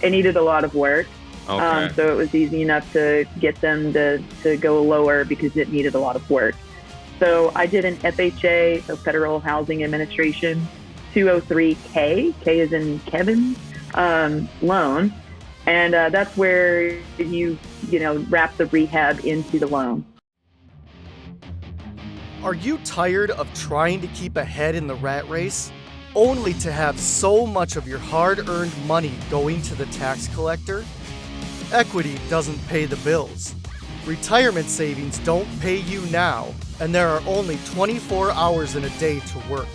it needed a lot of work. Okay. So it was easy enough to get them to go lower because it needed a lot of work. So I did an FHA, so Federal Housing Administration, 203K, K is in Kevin, loan. And that's where you wrap the rehab into the loan. Are you tired of trying to keep ahead in the rat race, only to have so much of your hard-earned money going to the tax collector? Equity doesn't pay the bills. Retirement savings don't pay you now, and there are only 24 hours in a day to work.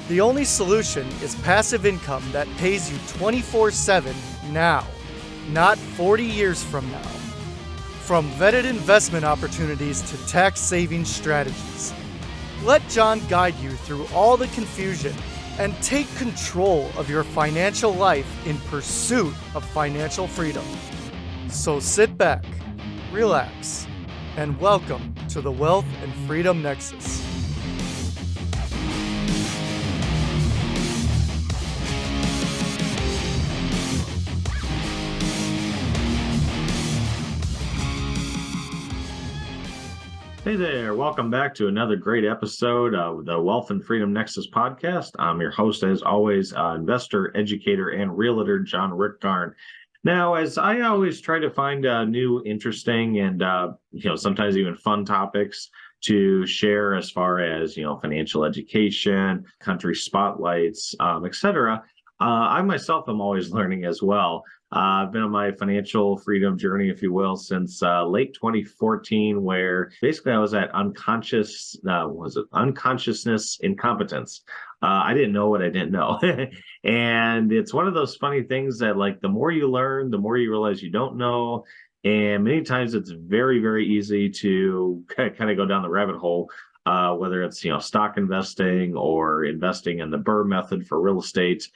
The only solution is passive income that pays you 24/7 now, not 40 years from now. From vetted investment opportunities to tax saving strategies. Let John guide you through all the confusion and take control of your financial life in pursuit of financial freedom. So sit back, relax, and welcome to the Wealth and Freedom Nexus. Hey there, welcome back to another great episode of the Wealth and Freedom Nexus podcast. I'm your host, as always, investor, educator, and realtor, John Rickgarn. Now, as I always try to find new, interesting, and sometimes even fun topics to share as far as financial education, country spotlights, etc. I myself am always learning as well. I've been on my financial freedom journey, if you will, since late 2014, where basically I was at unconsciousness incompetence. I didn't know what I didn't know. And it's one of those funny things that, like, the more you learn, the more you realize you don't know. And many times it's very, very easy to kind of go down the rabbit hole, whether it's, stock investing or investing in the Burr method for real estate,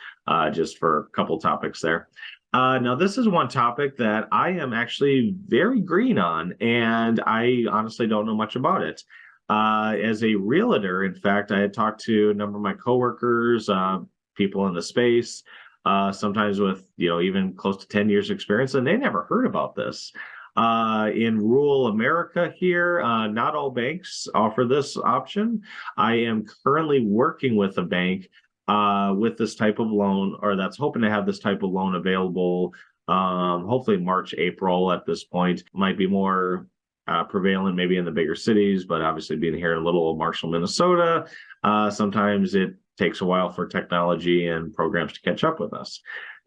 just for a couple topics there. Now, this is one topic that I am actually very green on, and I honestly don't know much about it. As a realtor, in fact, I had talked to a number of my coworkers, people in the space, sometimes with, even close to 10 years experience, and they never heard about this. In rural America here, not all banks offer this option. I am currently working with a bank with this type of loan, or that's hoping to have this type of loan available, hopefully March, April at this point. Might be more prevalent maybe in the bigger cities, but obviously being here in little old Marshall, Minnesota, sometimes it takes a while for technology and programs to catch up with us.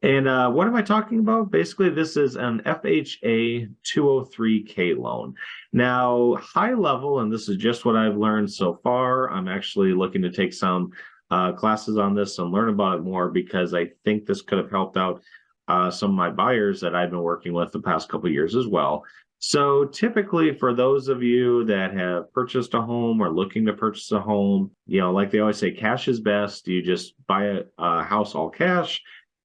And what am I talking about? Basically, this is an FHA 203K loan. Now, high level, and this is just what I've learned so far, I'm actually looking to take some classes on this and learn about it more, because I think this could have helped out some of my buyers that I've been working with the past couple of years as well. So typically, for those of you that have purchased a home or looking to purchase a home, like they always say, cash is best. You just buy a house all cash.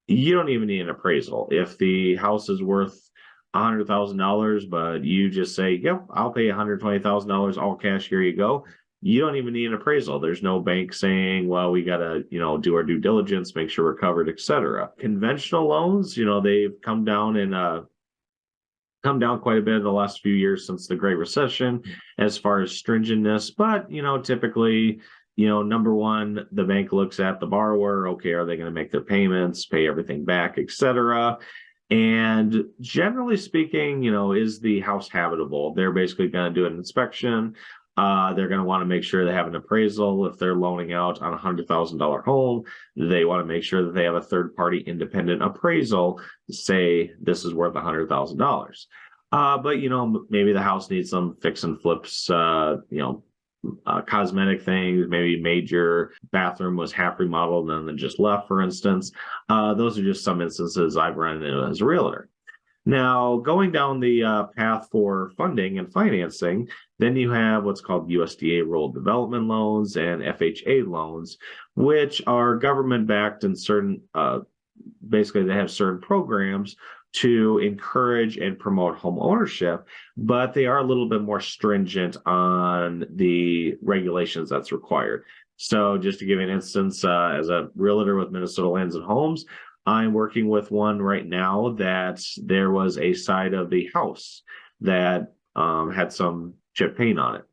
You don't even need an appraisal. If the house is worth $100,000, but you just say, yep, I'll pay $120,000 all cash, here you go. You don't even need an appraisal. There's no bank saying, well, we got to, do our due diligence, make sure we're covered, etc. Conventional loans, they've come down quite a bit in the last few years since the Great Recession as far as stringentness. But, typically, number one, the bank looks at the borrower. Okay, are they going to make their payments, pay everything back, etc.? And generally speaking, is the house habitable? They're basically going to do an inspection. They're going to want to make sure they have an appraisal. If they're loaning out on a $100,000 home, they want to make sure that they have a third-party independent appraisal to say this is worth $100,000. But, maybe the house needs some fix and flips, cosmetic things, maybe major bathroom was half remodeled and then just left, for instance. Those are just some instances I've run into as a realtor. Now, going down the path for funding and financing, then you have what's called USDA Rural Development Loans and FHA loans, which are government-backed and certain, basically they have certain programs to encourage and promote home ownership, but they are a little bit more stringent on the regulations that's required. So just to give you an instance, as a realtor with Minnesota Lands and Homes, I'm working with one right now that there was a side of the house that had some chip paint on it.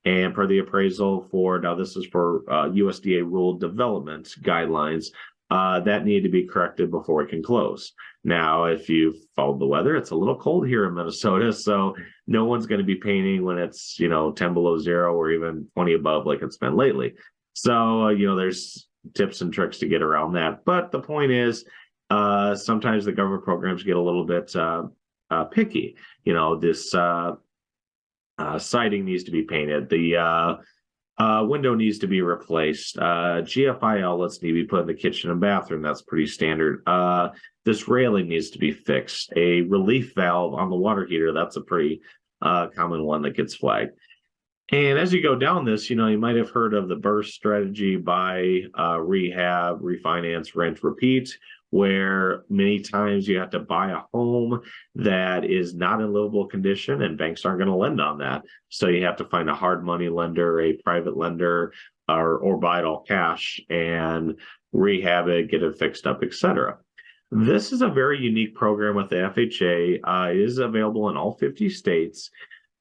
And per the appraisal for, now this is for USDA rule development guidelines, that need to be corrected before it can close. Now, if you followed the weather, it's a little cold here in Minnesota, so no one's going to be painting when it's 10 below zero or even 20 above like it's been lately. So there's tips and tricks to get around that. But the point is, sometimes the government programs get a little bit picky. This siding needs to be painted. The window needs to be replaced. GFI outlets need to be put in the kitchen and bathroom. That's pretty standard. This railing needs to be fixed. A relief valve on the water heater, that's a pretty common one that gets flagged. And as you go down this, you might have heard of the burst strategy: buy, rehab, refinance, rent, repeat, where many times you have to buy a home that is not in livable condition and banks aren't going to lend on that. So you have to find a hard money lender, a private lender, or buy it all cash and rehab it, get it fixed up, etc. This is a very unique program with the FHA. It is available in all 50 states.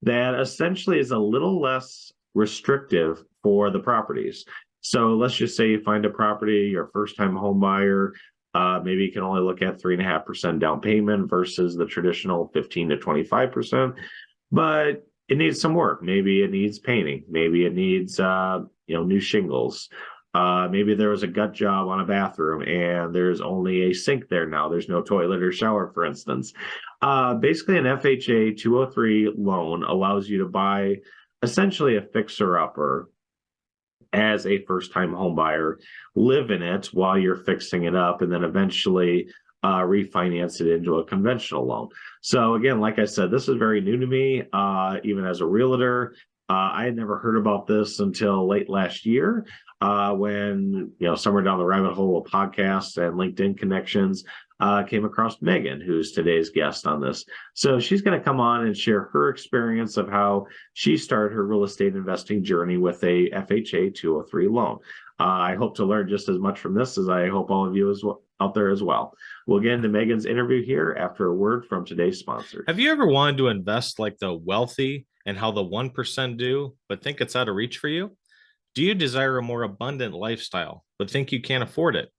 That essentially is a little less restrictive for the properties. So let's just say you find a property, you're a first-time home buyer, maybe you can only look at 3.5% down payment versus the traditional 15 to 25%, but it needs some work. Maybe it needs painting. Maybe it needs new shingles. Maybe there was a gut job on a bathroom and there's only a sink there now. There's no toilet or shower, for instance. Basically, an FHA 203 loan allows you to buy essentially a fixer-upper as a first-time home buyer, live in it while you're fixing it up, and then eventually refinance it into a conventional loan. So again, like I said, this is very new to me, even as a realtor. I had never heard about this until late last year, when, somewhere down the rabbit hole of podcasts and LinkedIn connections, came across Megan, who's today's guest on this. So she's going to come on and share her experience of how she started her real estate investing journey with a FHA 203 loan. I hope to learn just as much from this as I hope all of you out there as well. We'll get into Megan's interview here after a word from today's sponsor. Have you ever wanted to invest like the wealthy and how the 1% do, but think it's out of reach for you? Do you desire a more abundant lifestyle, but think you can't afford it?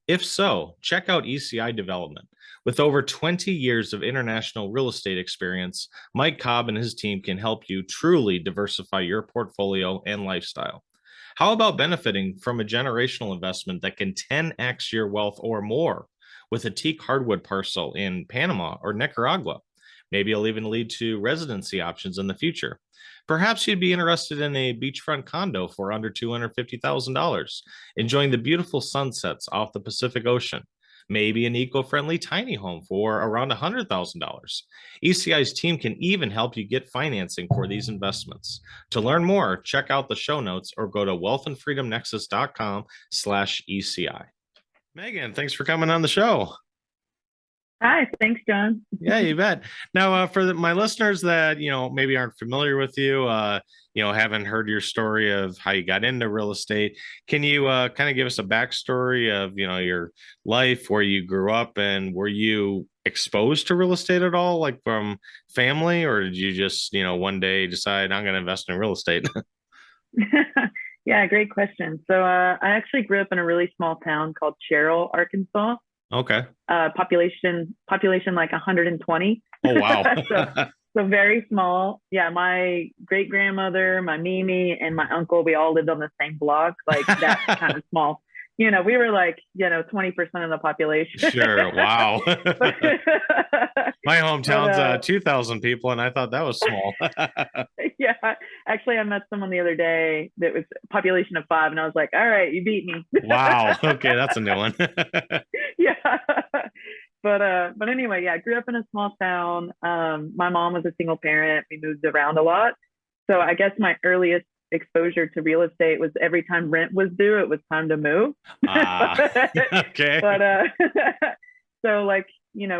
If so, check out ECI Development. With over 20 years of international real estate experience, Mike Cobb and his team can help you truly diversify your portfolio and lifestyle. How about benefiting from a generational investment that can 10x your wealth or more with a teak hardwood parcel in Panama or Nicaragua? Maybe it'll even lead to residency options in the future. Perhaps you'd be interested in a beachfront condo for under $250,000, enjoying the beautiful sunsets off the Pacific Ocean. Maybe an eco-friendly tiny home for around $100,000. ECI's team can even help you get financing for these investments. To learn more, check out the show notes or go to wealthandfreedomnexus.com/ECI. Megan, thanks for coming on the show. Hi, thanks, John. Yeah, you bet. Now, for my listeners that, maybe aren't familiar with you, haven't heard your story of how you got into real estate, can you kind of give us a backstory of, your life, where you grew up, and were you exposed to real estate at all, like from family, or did you just, one day decide I'm going to invest in real estate? Yeah, great question. So I actually grew up in a really small town called Sherrill, Arkansas. Okay. Population like 120. Oh, wow. So very small. Yeah, my great grandmother, my Mimi, and my uncle, we all lived on the same block. Like that's kind of small. We were like, 20% of the population. Sure. Wow. My hometown's 2,000 people, and I thought that was small. Yeah. Actually, I met someone the other day that was population of 5, and I was like, all right, you beat me. Wow. Okay, that's a new one. Yeah. But anyway, yeah, I grew up in a small town. My mom was a single parent. We moved around a lot. So I guess my earliest exposure to real estate was every time rent was due, it was time to move. Okay. But so like,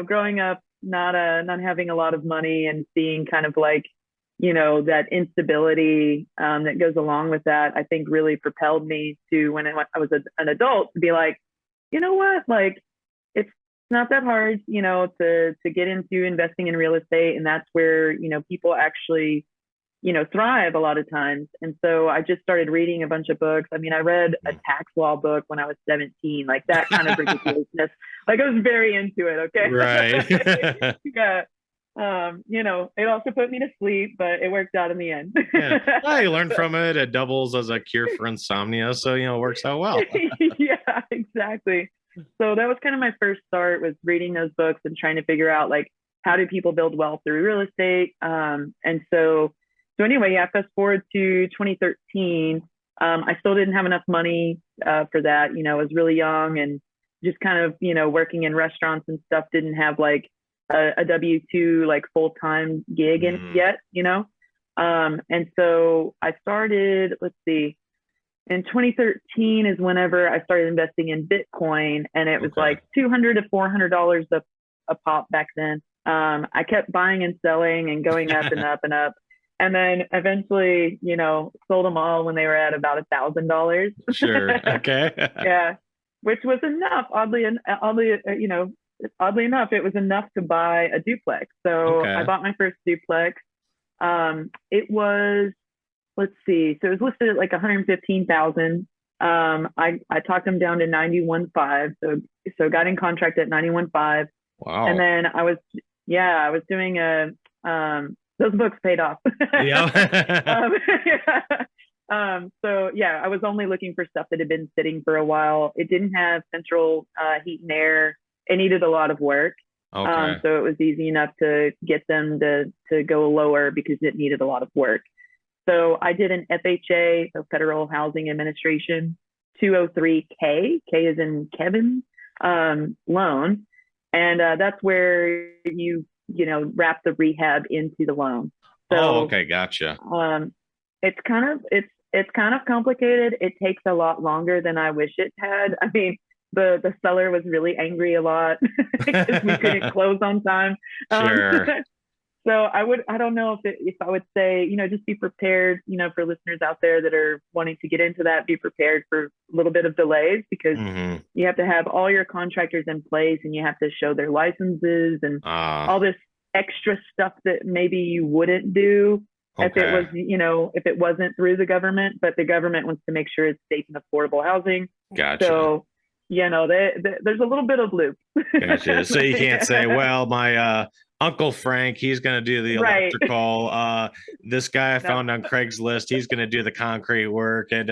growing up, not having a lot of money and seeing kind of like, that instability that goes along with that, I think really propelled me to, when I was an adult, to be like, you know what, like, it's not that hard, to get into investing in real estate. And that's where, people actually, thrive a lot of times. And so I just started reading a bunch of books. I mean, I read a tax law book when I was 17, like that kind of ridiculousness. Like I was very into it. Okay. Right. Yeah. It also put me to sleep, but it worked out in the end. Yeah. Well, you learn from it. It doubles as a cure for insomnia. So, it works out well. Yeah, exactly. So that was kind of my first start, was reading those books and trying to figure out like, how do people build wealth through real estate? And so anyway, yeah, fast forward to 2013. I still didn't have enough money for that. I was really young and just kind of, working in restaurants and stuff, didn't have like a W-2 like full-time gig in yet, and so I started, let's see, in 2013 is whenever I started investing in Bitcoin, and it was like $200 to $400 a pop back then. I kept buying and selling and going up and up and up. And then eventually, sold them all when they were at about $1,000. Sure. Okay. Yeah. Which was enough. Oddly enough, it was enough to buy a duplex. So I bought my first duplex. It was, let's see, so it was listed at like 115,000. I talked them down to 91.5. So got in contract at 91.5. Wow. And then I was doing those books paid off. Yeah. So yeah, I was only looking for stuff that had been sitting for a while. It didn't have central heat and air. It needed a lot of work. Okay. So it was easy enough to get them to go lower because it needed a lot of work. So I did an FHA, so Federal Housing Administration, 203K, K is in Kevin, loan. And that's where you wrap the rehab into the loan. So, okay. Gotcha. It's kind of complicated. It takes a lot longer than I wish it had. I mean, the seller was really angry a lot because we couldn't close on time. Sure. So I don't know if I would say, just be prepared, for listeners out there that are wanting to get into that, be prepared for a little bit of delays, because you have to have all your contractors in place and you have to show their licenses and all this extra stuff that maybe you wouldn't do if it was, if it wasn't through the government, but the government wants to make sure it's safe and affordable housing. Gotcha. So, there's a little bit of loop. Gotcha. So you can't say, well, my Uncle Frank, he's going to do the electrical. This guy I found on Craigslist, he's going to do the concrete work, and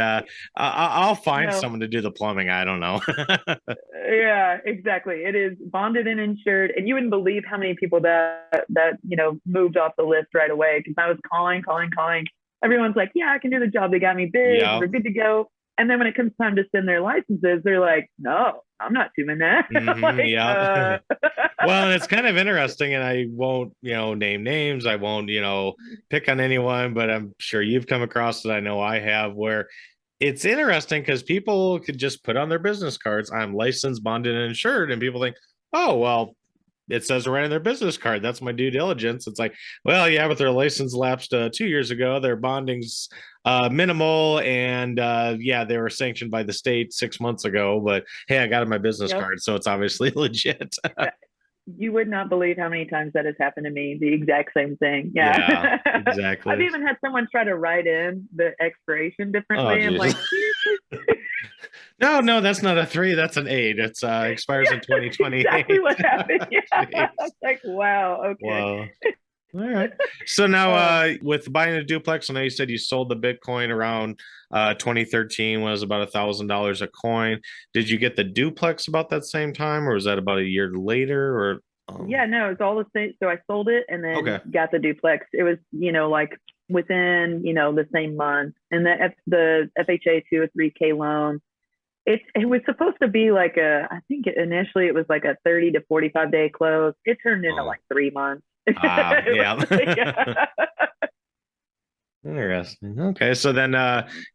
I'll find someone to do the plumbing. I don't know. Yeah, exactly. It is bonded and insured, and you wouldn't believe how many people that moved off the list right away, because I was calling. Everyone's like, "Yeah, I can do the job. They got me bid. We're good to go." And then when it comes time to send their licenses, they're like, "No, I'm not doing that." Well, and it's kind of interesting, and I won't, name names. I won't, pick on anyone, but I'm sure you've come across it. I know I have, where it's interesting because people could just put on their business cards, "I'm licensed, bonded, and insured," and people think, "Oh, well, it says right on their business card. That's my due diligence." It's like, well, yeah, but their license lapsed 2 years ago. Their bonding's minimal, and they were sanctioned by the state 6 months ago. But hey, I got it on my business card, so it's obviously legit. You would not believe how many times that has happened to me. The exact same thing. Yeah, exactly. I've even had someone try to write in the expiration differently. I'm like, no, that's not a 3. That's an 8. It's expires in 2020. Exactly what happened. Yeah. I was like, wow. Okay. Wow. All right. So now with buying a duplex, I know you said you sold the Bitcoin around 2013 when it was about $1,000 a coin. Did you get the duplex about that same time, or was that about a year later? Or Yeah, no, it's all the same. So I sold it and then got the duplex. It was, like within, the same month. And the FHA 203K loan, it was supposed to be like I think initially it was like a 30 to 45 day close. It turned into like 3 months. Interesting. Okay, so then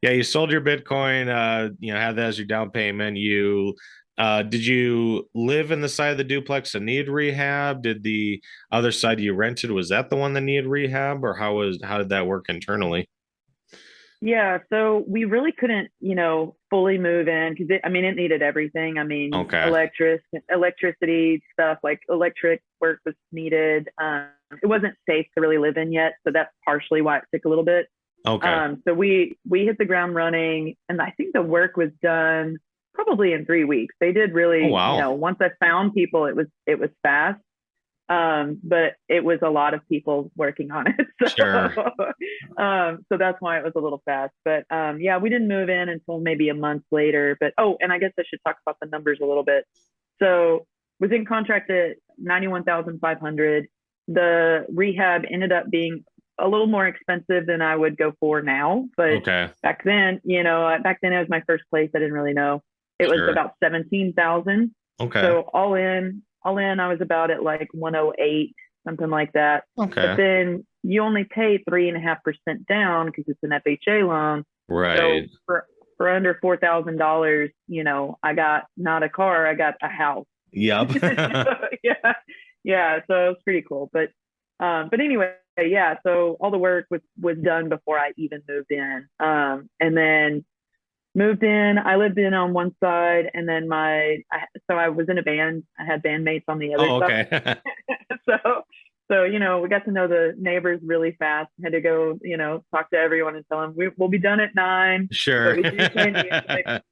you sold your Bitcoin, had that as your down payment. Did you live in the side of the duplex that needed rehab? Did the other side you rented, was that the one that needed rehab, or how did that work internally? Yeah, so we really couldn't, fully move in because it needed everything. I mean, Okay. electricity stuff, like electric work was needed. It wasn't safe to really live in yet, so that's partially why it took a little bit. Okay. So we hit the ground running, and I think the work was done probably in 3 weeks. They did really, Oh, wow. once I found people, it was fast. But it was a lot of people working on it. So, Sure. so that's why it was a little fast. But yeah, we didn't move in until maybe a month later. But and I guess I should talk about the numbers a little bit. So was in contract at 91,500. The rehab ended up being a little more expensive than I would go for now. But Okay. back then, it was my first place. I didn't really know. It was Sure. about 17,000. Okay. So all in, I was about at like 108, something like that. But Okay. then you only pay 3.5% down because it's an FHA loan. Right. So for under $4,000, I got not a car, I got a house. Yep. Yeah. So it was pretty cool. But anyway, yeah. So all the work was done before I even moved in. And then moved in. I lived in on one side, and then so I was in a band. I had bandmates on the other Oh, side. okay. So we got to know the neighbors really fast. Had to go, talk to everyone and tell them we'll be done at 9. Sure. But we do play music.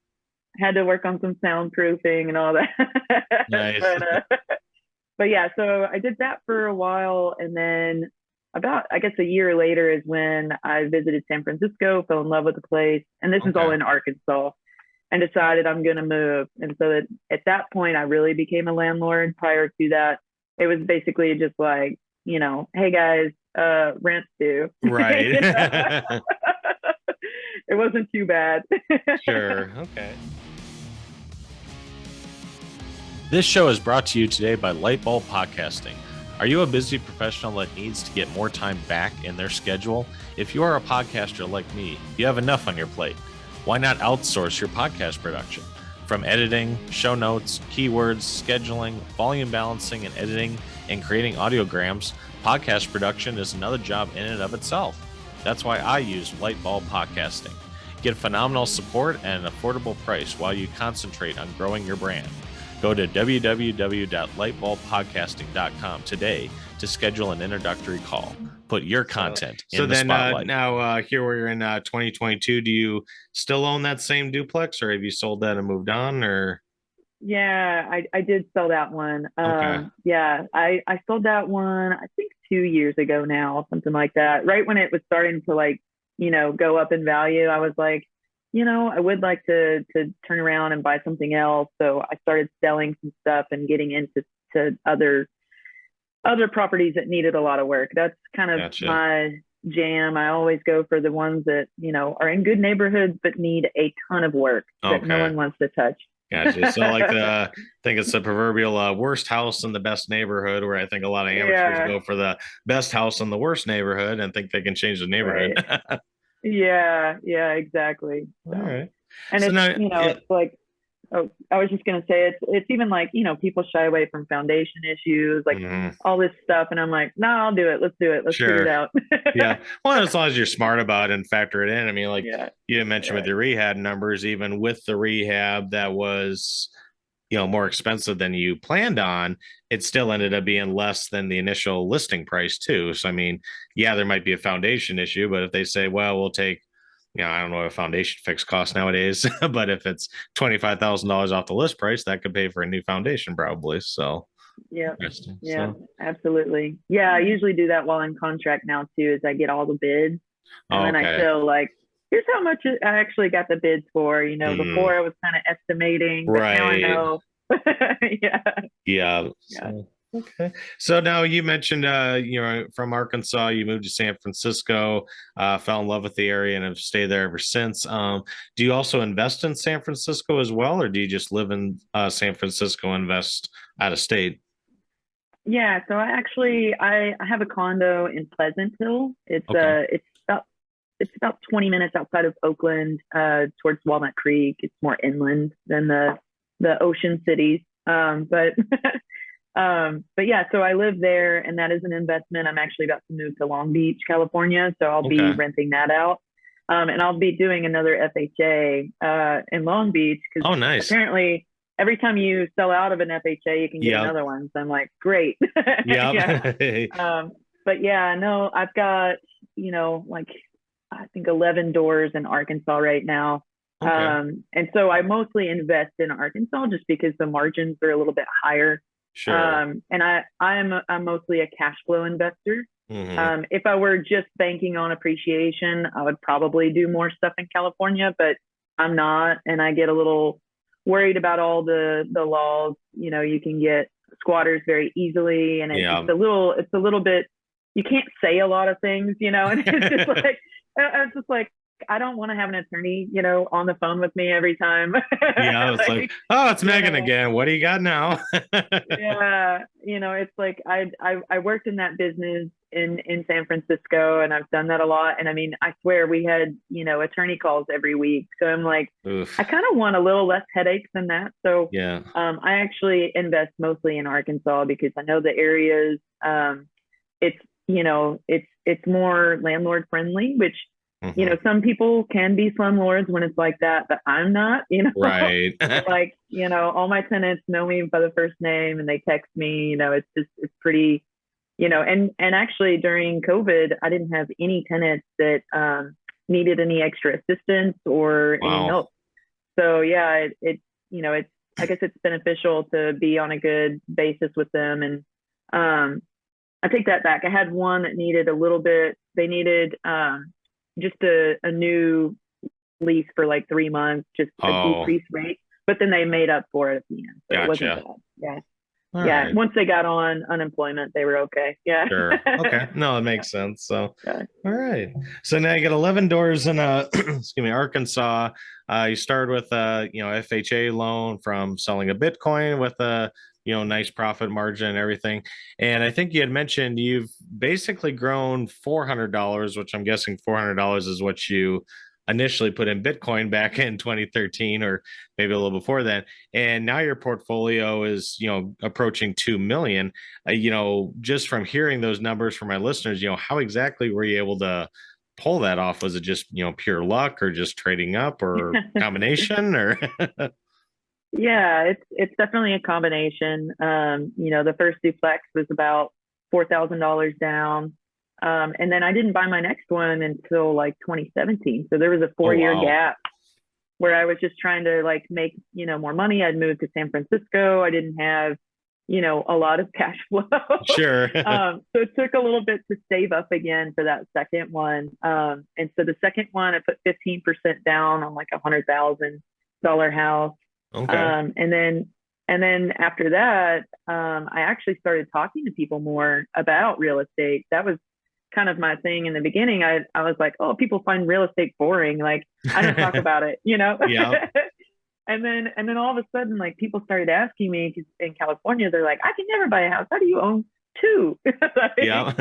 Had to work on some soundproofing and all that. Nice. But yeah, so I did that for a while, and then about, I guess, a year later is when I visited San Francisco, fell in love with the place, and this is all Okay. in Arkansas, and decided I'm going to move. And so at that point, I really became a landlord. Prior to that, it was basically just like, hey guys, rent's due. Right. It wasn't too bad. Sure. Okay. This show is brought to you today by Lightbulb Podcasting. Are you a busy professional that needs to get more time back in their schedule? If you are a podcaster like me, you have enough on your plate. Why not outsource your podcast production? From editing, show notes, keywords, scheduling, volume balancing, and editing, and creating audiograms, podcast production is another job in and of itself. That's why I use Lightbulb Podcasting. Get phenomenal support at an affordable price while you concentrate on growing your brand. Go to www.lightbulbpodcasting.com today to schedule an introductory call. Put your content in the spotlight. Now here we're in 2022. Do you still own that same duplex, or have you sold that and moved on? Or Yeah, I did sell that one. Okay. Yeah, I sold that one, I think 2 years ago now, something like that. Right when it was starting to go up in value, I was like, I would like to turn around and buy something else. So I started selling some stuff and getting into other properties that needed a lot of work. That's kind of Gotcha. my jam. I always go for the ones that, are in good neighborhoods but need a ton of work that no Okay. one wants to touch. Gotcha. So I think it's the proverbial worst house in the best neighborhood, where I think a lot of amateurs go for the best house in the worst neighborhood and think they can change the neighborhood. Right. Yeah, exactly. All right. And So it's, now- it's like, I was just going to say, it's even like, people shy away from foundation issues, like Mhm. all this stuff. And I'm like, no, I'll do it. Let's do it. Let's figure it out. Yeah. Well, as long as you're smart about it and factor it in. I mean, like Yeah. you had mentioned with your rehab numbers, even with the rehab that was, more expensive than you planned on, it still ended up being less than the initial listing price too. So, I mean, yeah, there might be a foundation issue, but if they say, well, we'll take, I don't know what a foundation fix costs nowadays, but if it's $25,000 off the list price, that could pay for a new foundation probably. So, Yeah. interesting. Yeah, So, absolutely. Yeah, I usually do that while in contract now too, is I get all the bids, and then I okay. show like, here's how much I actually got the bids for. Before I was kind of estimating, but now I Right. know. Yeah. Yeah. So, okay. So now you mentioned, from Arkansas, you moved to San Francisco, fell in love with the area and have stayed there ever since. Do you also invest in San Francisco as well, or do you just live in San Francisco and invest out of state? Yeah, so I have a condo in Pleasant Hill. Okay. It's about 20 minutes outside of Oakland, towards Walnut Creek. It's more inland than the ocean cities. But yeah, so I live there, and that is an investment. I'm actually about to move to Long Beach, California, so I'll be Okay. renting that out. And I'll be doing another FHA in Long Beach because Oh, nice. apparently every time you sell out of an FHA, you can get Yep. another one. So I'm like, great. Yep. Yeah. But yeah, no, I've got, like I think 11 doors in Arkansas right now. Okay. And so I mostly invest in Arkansas just because the margins are a little bit higher. Sure. And I'm mostly a cash flow investor. Mhm. If I were just banking on appreciation, I would probably do more stuff in California, but I'm not, and I get a little worried about all the laws. You can get squatters very easily, and Yeah. it's a little bit. You can't say a lot of things, and it's just like it's just like I don't want to have an attorney, on the phone with me every time. Yeah, it's like, oh, it's Megan know. again. What do you got now? Yeah, it's like I worked in that business in San Francisco, and I've done that a lot. And I mean, I swear we had, attorney calls every week. So I'm like, Oof. I kind of want a little less headaches than that. So Yeah. I actually invest mostly in Arkansas because I know the areas, it's, it's more landlord friendly, which, Mhm. some people can be slumlords when it's like that, but I'm not, Right. like, all my tenants know me by the first name and they text me, it's pretty, and actually during COVID, I didn't have any tenants that needed any extra assistance or any Wow. help. So yeah, it's I guess it's beneficial to be on a good basis with them. And I take that back. I had one that needed a little bit. They needed just a new lease for like 3 months, just a Oh, decreased rate. But then they made up for it at the end, so it wasn't gotcha. bad. Yeah. All Yeah, right. once they got on unemployment, they were okay. Yeah. Sure. Okay. No, it makes sense. So, Yeah. all right. So now you got 11 doors in excuse me, Arkansas. You started with a, FHA loan from selling a Bitcoin with a, nice profit margin and everything. And I think you had mentioned you've basically grown $400, which I'm guessing $400 is what you initially put in Bitcoin back in 2013 or maybe a little before then. And now your portfolio is, approaching 2 million. Just from hearing those numbers from my listeners, how exactly were you able to pull that off? Was it just, pure luck or just trading up or combination or? Yeah, it's definitely a combination. The first duplex was about $4,000 down. And then I didn't buy my next one until like 2017. So there was a Oh, 4-year wow. gap where I was just trying to like make, more money. I'd moved to San Francisco. I didn't have, a lot of cash flow. Sure. So it took a little bit to save up again for that second one. And so the second one, I put 15% down on like $100,000 house. Okay. And then after that, I actually started talking to people more about real estate. That was kind of my thing in the beginning. I was like, oh, people find real estate boring. Like I don't talk about it, Yeah. And then all of a sudden, like people started asking me, because in California, they're like, I can never buy a house. How do you own two? Like, Yeah.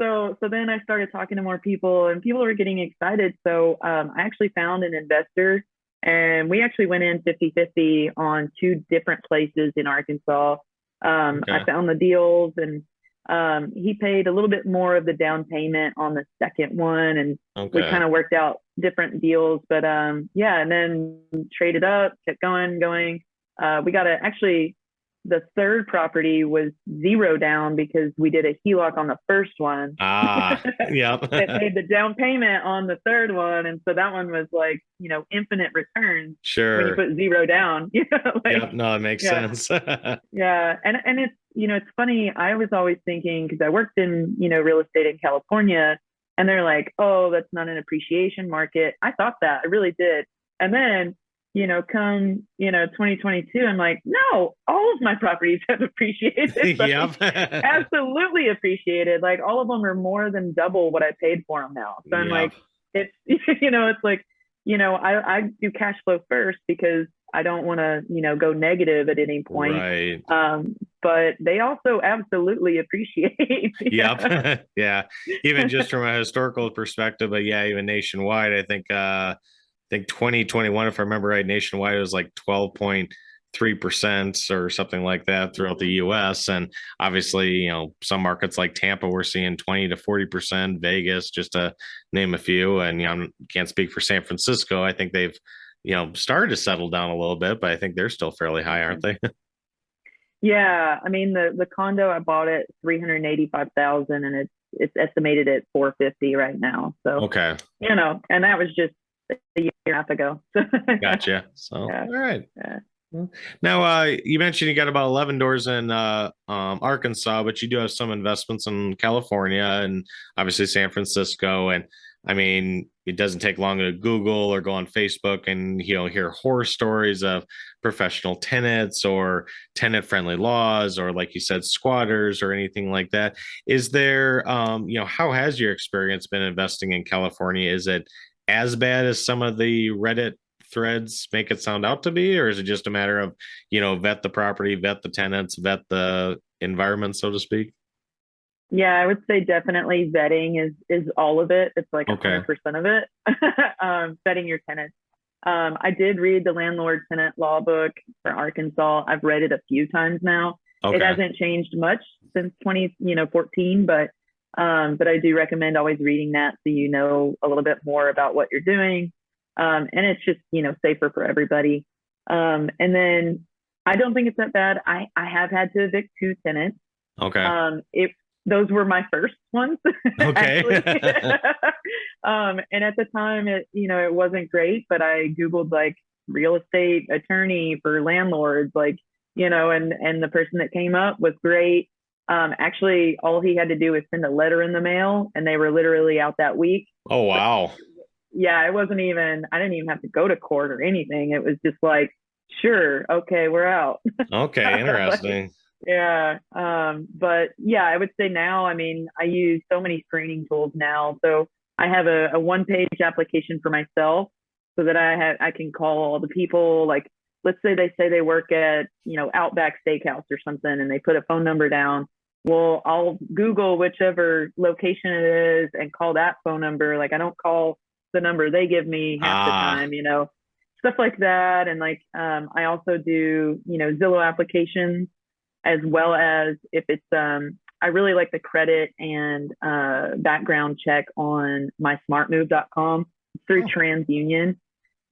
So then I started talking to more people, and people were getting excited. So I actually found an investor, and we actually went in 50-50 on 2 different places in Arkansas. Okay. I found the deals, and he paid a little bit more of the down payment on the second one, and we Okay. kind of worked out different deals. But yeah, and then traded up, kept going. We got actually the third property was 0 down because we did a HELOC on the first one. Yep. It paid the down payment on the third one, and so that one was like, infinite returns when you Sure. put 0 down. Yep. No, it makes Yeah. sense. Yeah, and it's it's funny. I was always thinking, because I worked in real estate in California, and they're like, oh, that's not an appreciation market. I thought that, I really did. And then come 2022, I'm like, no, all of my properties have appreciated. Yep. Absolutely appreciated. Like all of them are more than double what I paid for them now. So I'm like, Yep. it's it's like I do cash flow first because I don't want to go negative at any point. Right. But they also absolutely appreciate. Yep. Yeah. Even just from a historical perspective, but yeah, even nationwide, I think 2021, if I remember right, nationwide it was like 3% or something like that throughout the US. And obviously, some markets like Tampa, we're seeing 20 to 40%, Vegas, just to name a few. And, I can't speak for San Francisco. I think they've, started to settle down a little bit, but I think they're still fairly high, aren't they? Yeah, I mean the condo I bought at 385,000, and it's estimated at 450 right now. So Okay. and that was just a year and a half ago. Gotcha. So, Yeah. all right. Yeah. Now, you mentioned you got about 11 doors in Arkansas, but you do have some investments in California and obviously San Francisco. And I mean, it doesn't take long to Google or go on Facebook and hear horror stories of professional tenants or tenant-friendly laws, or like you said, squatters or anything like that. Is there, how has your experience been investing in California? Is it as bad as some of the Reddit threads make it sound out to be, or is it just a matter of, vet the property, vet the tenants, vet the environment, so to speak? Yeah, I would say definitely vetting is all of it. It's like Okay. 100% of it. Vetting your tenants. I did read the landlord tenant law book for Arkansas. I've read it a few times now. Okay. It hasn't changed much since 2014, but I do recommend always reading that so you know a little bit more about what you're doing. And it's just, safer for everybody. And then I don't think it's that bad. I have had to evict 2 tenants. Okay. Those were my first ones. Okay. And at the time it wasn't great, but I Googled like real estate attorney for landlords, and the person that came up was great. Actually, all he had to do was send a letter in the mail, and they were literally out that week. Oh, wow. Yeah, I didn't even have to go to court or anything. It was just like, sure, okay, we're out. Okay, interesting. Yeah. But yeah, I would say now, I mean, I use so many screening tools now. So I have a 1-page application for myself so that I can call all the people. Like, let's say they work at, Outback Steakhouse or something, and they put a phone number down. Well, I'll Google whichever location it is and call that phone number. Like, I don't call the number they give me half the time, stuff like that. And like, I also do, Zillow applications, as well as if it's, I really like the credit and background check on mysmartmove.com through TransUnion.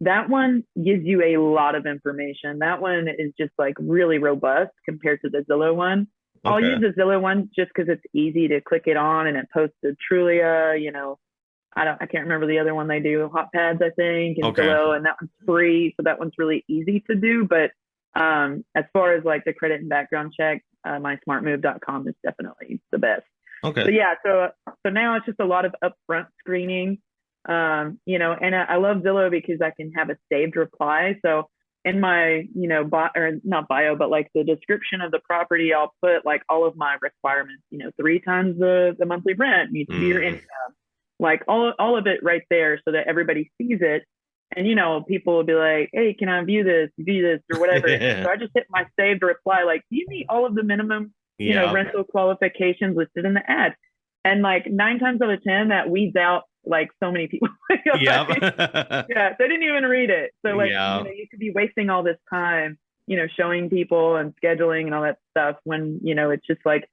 That one gives you a lot of information. That one is just like really robust compared to the Zillow one. Okay. I'll use the Zillow one just because it's easy to click it on and it posts to Trulia, I can't remember the other one they do, Hot Pads, I think, and Okay. Zillow, and that one's free. So that one's really easy to do. But as far as like the credit and background check, mysmartmove.com is definitely the best. Okay. So yeah, so now it's just a lot of upfront screening, and I love Zillow because I can have a saved reply. So in my, not bio, but like the description of the property, I'll put like all of my requirements, 3 times the monthly rent needs to be your income, like all of it right there so that everybody sees it. And, people will be like, hey, can I view this, or whatever. So I just hit my saved reply, like, do you meet all of the minimum, rental qualifications listed in the ad? And like 9 times out of 10, that weeds out like so many people. Yeah. Yeah. They didn't even read it. So like, you could be wasting all this time, showing people and scheduling and all that stuff when, it's just like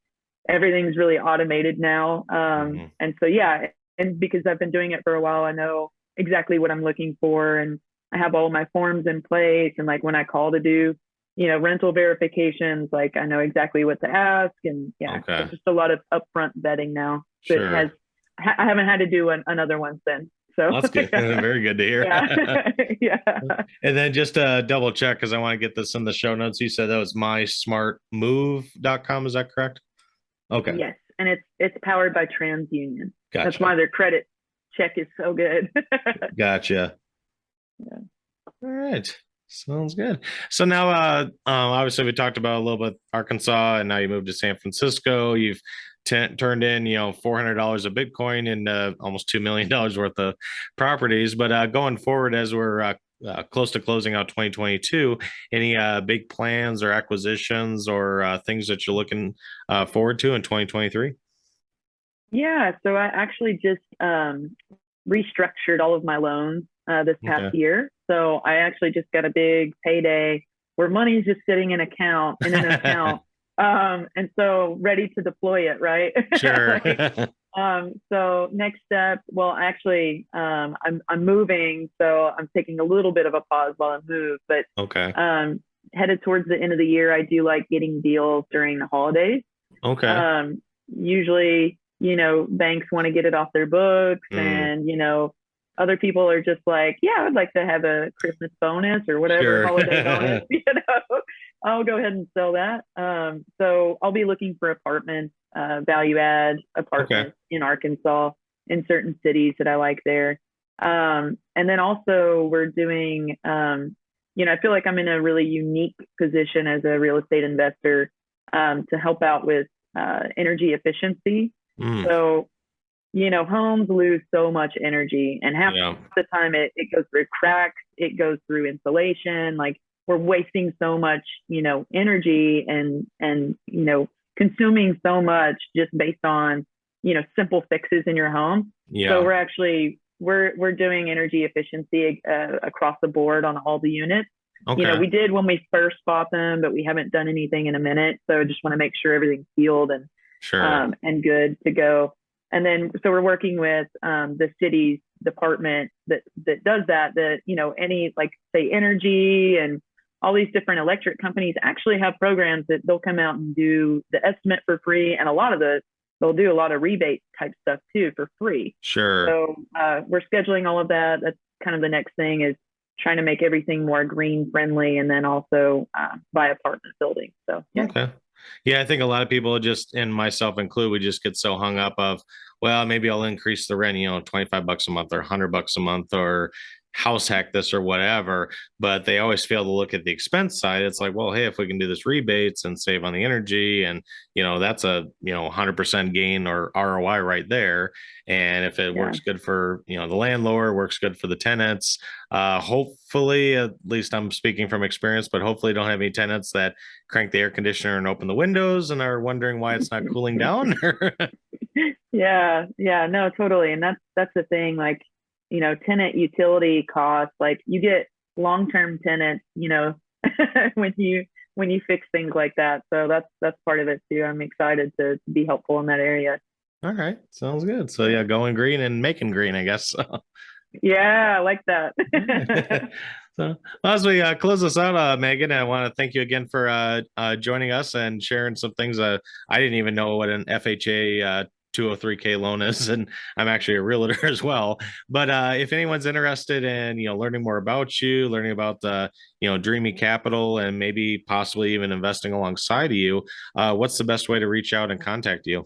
everything's really automated now. And so, yeah. And because I've been doing it for a while, I know exactly what I'm looking for, and I have all my forms in place. And like when I call to do, rental verifications, like I know exactly what to ask. And yeah, it's just a lot of upfront vetting now. So Sure. I haven't had to do another one since. So that's good. Yeah. Very good to hear. Yeah. Yeah. And then just double check, because I want to get this in the show notes. You said that was mysmartmove.com. Is that correct? Okay. Yes. And it's powered by TransUnion. Gotcha. That's why their credit check is so good. Gotcha. Yeah. All right. Sounds good. So now, obviously, we talked about a little bit Arkansas, and now you moved to San Francisco. You've turned in, $400 of Bitcoin and almost $2 million worth of properties. But going forward, as we're close to closing out 2022, any big plans or acquisitions or things that you're looking forward to in 2023? Yeah, so I actually just restructured all of my loans this past year. So I actually just got a big payday where money is just sitting in an account. And so ready to deploy it, right? Sure. So next step, well, actually, I'm moving, so I'm taking a little bit of a pause while I move, but Okay. Headed towards the end of the year, I do like getting deals during the holidays. Okay. Usually, banks want to get it off their books, and, other people are just like, yeah, I'd like to have a Christmas bonus or whatever, Sure. holiday bonus, I'll go ahead and sell that. So I'll be looking for apartments, value add apartments in Arkansas, in certain cities that I like there. And then also we're doing, I feel like I'm in a really unique position as a real estate investor to help out with energy efficiency. So, homes lose so much energy, and half the time it goes through cracks, it goes through insulation. Like, we're wasting so much, energy and consuming so much just based on, simple fixes in your home. Yeah. So we're doing energy efficiency across the board on all the units. Okay. We did when we first bought them, but we haven't done anything in a minute. So I just want to make sure everything's sealed and Sure. And good to go. And then, so we're working with the city's department that does that, any, like, say, energy and all these different electric companies actually have programs that they'll come out and do the estimate for free. And they'll do a lot of rebate type stuff too for free. Sure. So we're scheduling all of that. That's kind of the next thing, is trying to make everything more green friendly, and then also buy apartment buildings. So, yeah. Okay. Yeah, I think a lot of people, just, and myself included, we just get so hung up of, well, maybe I'll increase the rent, $25 a month or $100 a month, or house hack this or whatever, but they always fail to look at the expense side. It's like, well, hey, if we can do this rebates and save on the energy, and that's a 100% gain or ROI right there. And if it works good for the landlord, works good for the tenants, hopefully, at least I'm speaking from experience, but hopefully don't have any tenants that crank the air conditioner and open the windows and are wondering why it's not cooling down. Yeah, no, totally. And that's the thing, like, tenant utility costs, like, you get long-term tenants, when you fix things like that. So that's part of it too. I'm excited to be helpful in that area. All right. Sounds good. So yeah, going green and making green, I guess. Yeah, I like that. So as we close this out, Megan, I want to thank you again for joining us and sharing some things. I didn't even know what an FHA 203K loan is, and I'm actually a realtor as well. But if anyone's interested in learning more about you, learning about Dreamy Capital, and maybe possibly even investing alongside of you, what's the best way to reach out and contact you?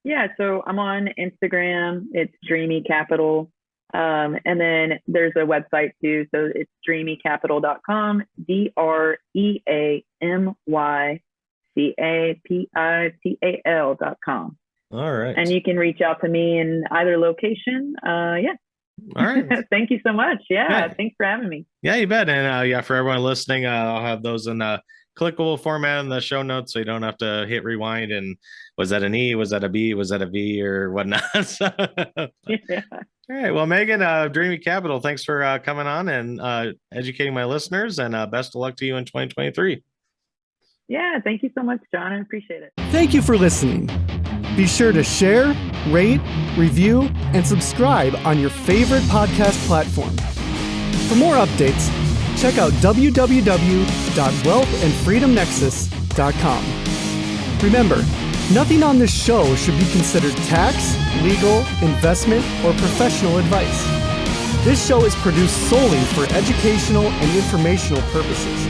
Yeah, so I'm on Instagram. It's Dreamy Capital. And then there's a website too. So it's dreamycapital.com, DREAMYCAPITAL.com. All right. And you can reach out to me in either location. Yeah. All right. Thank you so much. Yeah. Thanks for having me. Yeah, you bet. And for everyone listening, I'll have those in a clickable format in the show notes, so you don't have to hit rewind and was that an E, was that a B, was that a V, or whatnot. Yeah. All right. Well, Megan, Dreamy Capital, thanks for coming on and educating my listeners, and best of luck to you in 2023. Yeah. Thank you so much, John. I appreciate it. Thank you for listening. Be sure to share, rate, review, and subscribe on your favorite podcast platform. For more updates, check out www.wealthandfreedomnexus.com. Remember, nothing on this show should be considered tax, legal, investment, or professional advice. This show is produced solely for educational and informational purposes.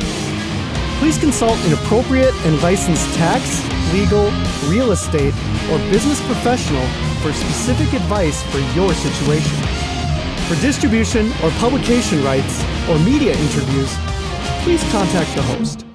Please consult an appropriate and licensed tax, legal, real estate, or business professional for specific advice for your situation. For distribution or publication rights or media interviews, please contact the host.